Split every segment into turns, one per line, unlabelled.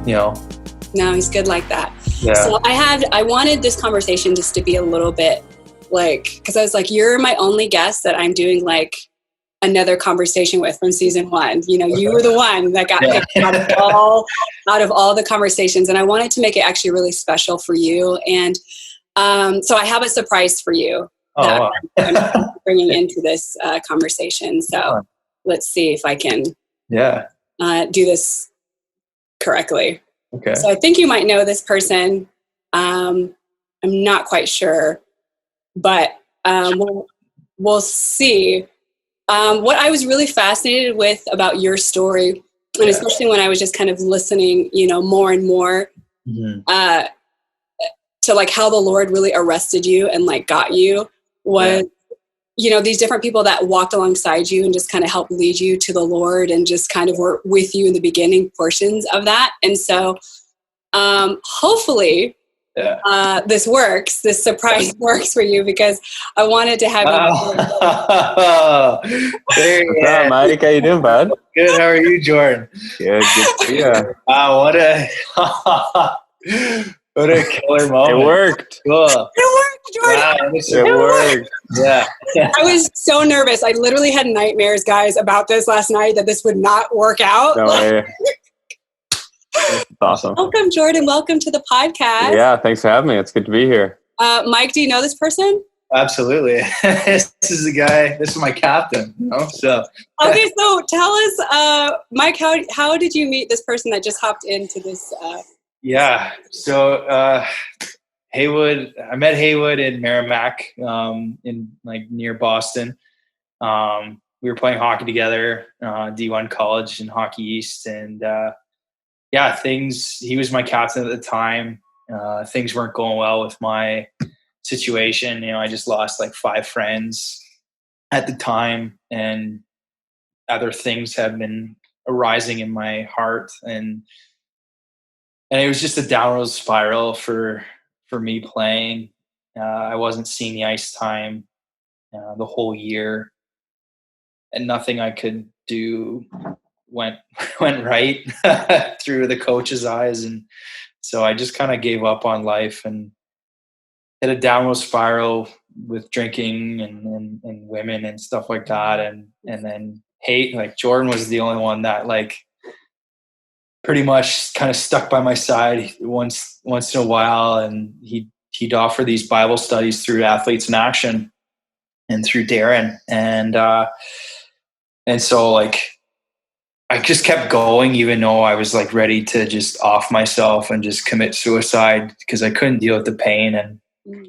No, he's good like that.
Yeah.
So I wanted this conversation just to be a little bit like, because I was like, you're my only guest that I'm doing like another conversation with from season 1. You were the one that got picked out of all the conversations, and I wanted to make it actually really special for you. And so I have a surprise for you that I'm bringing into this conversation. So let's see if I can do this correctly.
Okay.
So I think you might know this person. I'm not quite sure, but we'll see. What I was really fascinated with about your story, and especially when I was just kind of listening, more and more to like how the Lord really arrested you and like got you, was these different people that walked alongside you and just kind of helped lead you to the Lord and just kind of were with you in the beginning portions of that. And so hopefully this works. This surprise works for you, because I wanted to have
you.
What's up, Mike? How you doing, bud?
Good. How are you, Jordan?
Good. Yeah.
Wow, what a killer moment.
It worked.
Cool.
It worked, Jordan.
Wow,
it worked.
Yeah.
I was so nervous. I literally had nightmares, guys, about this last night, that this would not work out.
No way. That's awesome.
Welcome, Jordan. Welcome to the podcast.
Yeah, thanks for having me. It's good to be here.
Mike, do you know this person?
Absolutely. This is the guy. This is my captain. So.
Okay, so tell us, Mike, how did you meet this person that just hopped into this?
Yeah. So Heywood. I met Heywood in Merrimack, in like near Boston. We were playing hockey together, D1 college in Hockey East, and he was my captain at the time. Things weren't going well with my situation. I just lost like 5 friends at the time, and other things have been arising in my heart, and it was just a downward spiral for me playing. I wasn't seeing the ice time the whole year, and nothing I could do went right through the coach's eyes, and so I just kind of gave up on life and hit a downward spiral with drinking and women and stuff like that, and then hate. Like Jordan was the only one that like pretty much kind of stuck by my side once in a while, and he'd offer these Bible studies through Athletes in Action and through Darren, and so like I just kept going, even though I was like ready to just off myself and just commit suicide, because I couldn't deal with the pain.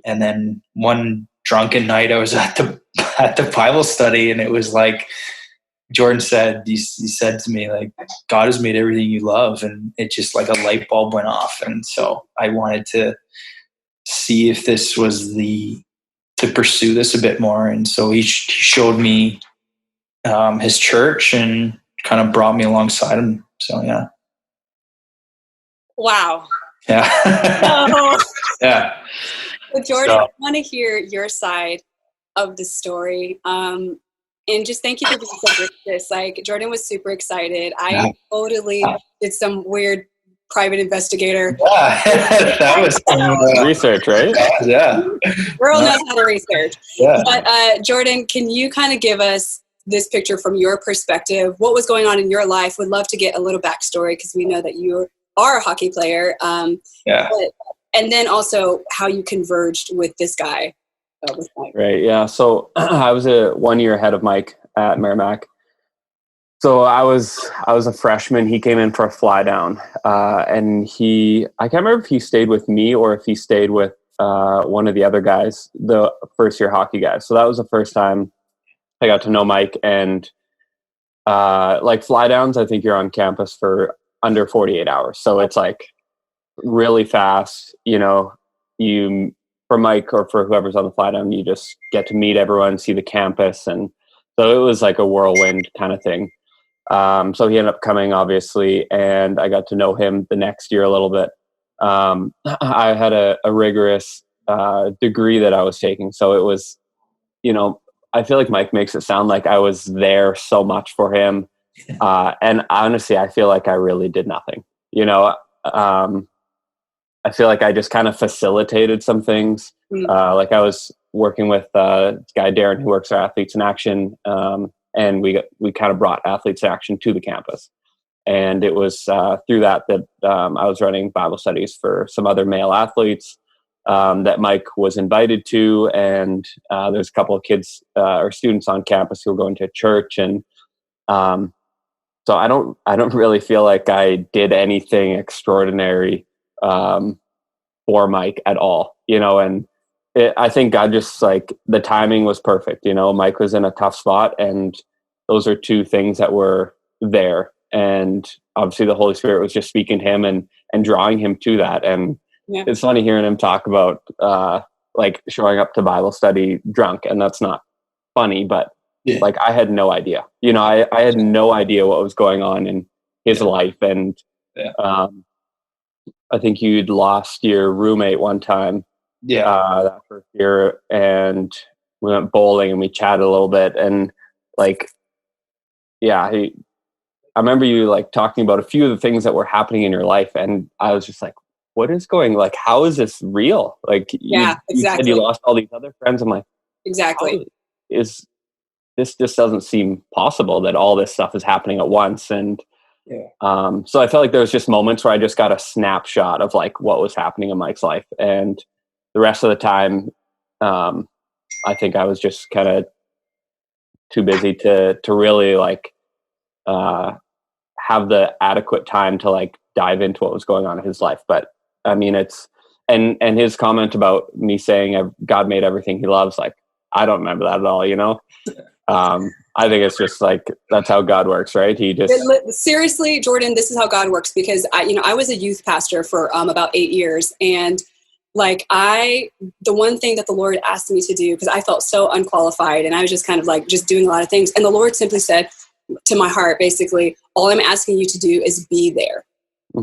And then one drunken night I was at the Bible study, and it was like Jordan said, he said to me, like, God has made everything you love. And it just like a light bulb went off. And so I wanted to see if this was to pursue this a bit more. And so he showed me his church and kind of brought me alongside him. So, yeah.
Wow.
Yeah. Yeah.
Well, Jordan, I want to hear your side of the story. And just thank you for being so gracious. Like, Jordan was super excited. I totally did some weird private investigator.
Yeah. That was
research, right?
Yeah.
Girl knows how to research.
Yeah.
But Jordan, can you kind of give us this picture from your perspective? What was going on in your life? Would love to get a little backstory, because we know that you are a hockey player. And then also how you converged with this guy. With Mike.
Right. Yeah. So I was 1 year ahead of Mike at Merrimack. So I was a freshman. He came in for a fly down, and I can't remember if he stayed with me or if he stayed with one of the other guys, the first year hockey guys. So that was the first time I got to know Mike. And like fly downs, I think you're on campus for under 48 hours. So it's like really fast, for Mike or for whoever's on the fly down, you just get to meet everyone, see the campus. And so it was like a whirlwind kind of thing. So he ended up coming, obviously, and I got to know him the next year a little bit. I had a rigorous degree that I was taking. So it was, I feel like Mike makes it sound like I was there so much for him. And honestly, I feel like I really did nothing. I feel like I just kind of facilitated some things. Like I was working with this guy, Darren, who works at Athletes in Action. And we kind of brought Athletes in Action to the campus. And it was through that I was running Bible studies for some other male athletes that Mike was invited to. And there's a couple of kids or students on campus who were going to church. And so I don't really feel like I did anything extraordinary for Mike at all, and I think God just like the timing was perfect. Mike was in a tough spot, and those are two things that were there. And obviously the Holy Spirit was just speaking to him and drawing him to that. And it's funny hearing him talk about like showing up to Bible study drunk, and that's not funny, but like I had no idea. I had no idea what was going on in his life. And I think you'd lost your roommate one time. That first year, and we went bowling and we chatted a little bit, and like, I remember you like talking about a few of the things that were happening in your life, and I was just like, what is going, like, how is this real? Like, you said you lost all these other friends. I'm like,
exactly.
This just doesn't seem possible that all this stuff is happening at once. And so I felt like there was just moments where I just got a snapshot of like what was happening in Mike's life, and the rest of the time, I think I was just kind of too busy to really like have the adequate time to like dive into what was going on in his life. But I mean, it's and his comment about me saying God made everything he loves, like I don't remember that at all. I think it's just like that's how God works, right? He just
seriously, Jordan, this is how God works, because I was a youth pastor for about 8 years, and like the one thing that the Lord asked me to do, because I felt so unqualified and I was just kind of like just doing a lot of things, and the Lord simply said to my heart, basically, all I'm asking you to do is be there.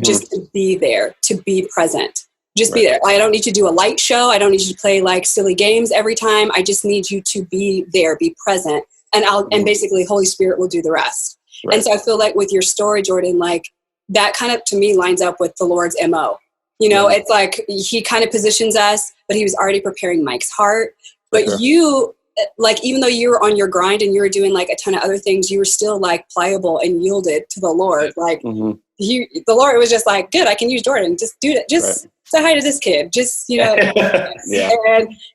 Just to be there, to be present. Just be there. I don't need you to do a light show. I don't need you to play like silly games every time. I just need you to be there, be present. And and basically Holy Spirit will do the rest. Right. And so I feel like with your story, Jordan, like that kind of to me lines up with the Lord's MO. It's like he kind of positions us, but he was already preparing Mike's heart. But you, like, even though you were on your grind and you were doing like a ton of other things, you were still like pliable and yielded to the Lord. Like the Lord was just like, good, I can use Jordan. Just do it. Just say hi to this kid. Just, and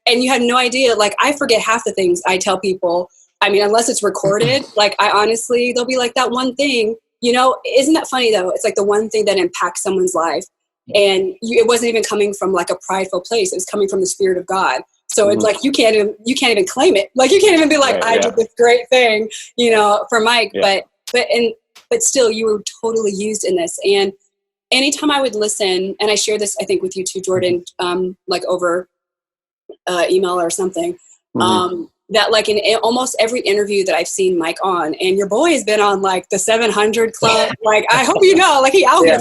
you had no idea. Like, I forget half the things I tell people. I mean, unless it's recorded, like I honestly, they'll be like that one thing, isn't that funny though? It's like the one thing that impacts someone's life. And it wasn't even coming from like a prideful place. It was coming from the Spirit of God. So it's like, you can't even claim it. Like you can't even be like, I did this great thing, for Mike, but still you were totally used in this. And anytime I would listen, and I share this, I think with you too, Jordan, like over email or something, that like in almost every interview that I've seen Mike on, and your boy has been on like the 700 Club. Like, I hope like he out here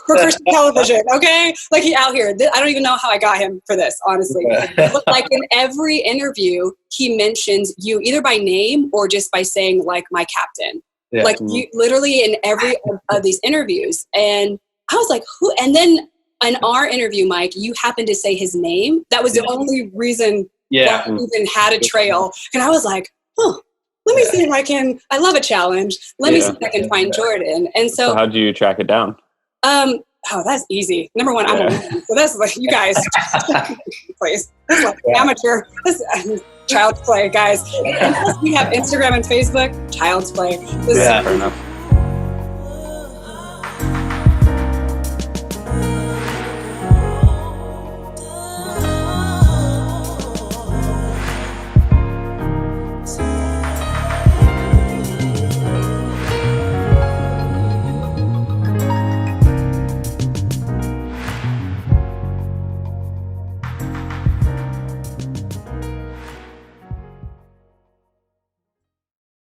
for Christian television. Okay. Like he out here. I don't even know how I got him for this, honestly. But like in every interview, he mentions you either by name or just by saying like my captain. Yeah. Like you literally in every of these interviews. And I was like, who? And then in our interview, Mike, you happened to say his name. That was the only reason that we even had a trail. And I was like, let me see if I love a challenge. Let me see if I can find Jordan. And so
how do you track it down?
That's easy. Number one, I'm a woman. So that's like, you guys, please. This is like amateur. This is child's play, guys. And plus we have Instagram and Facebook. Child's play. This is fair enough.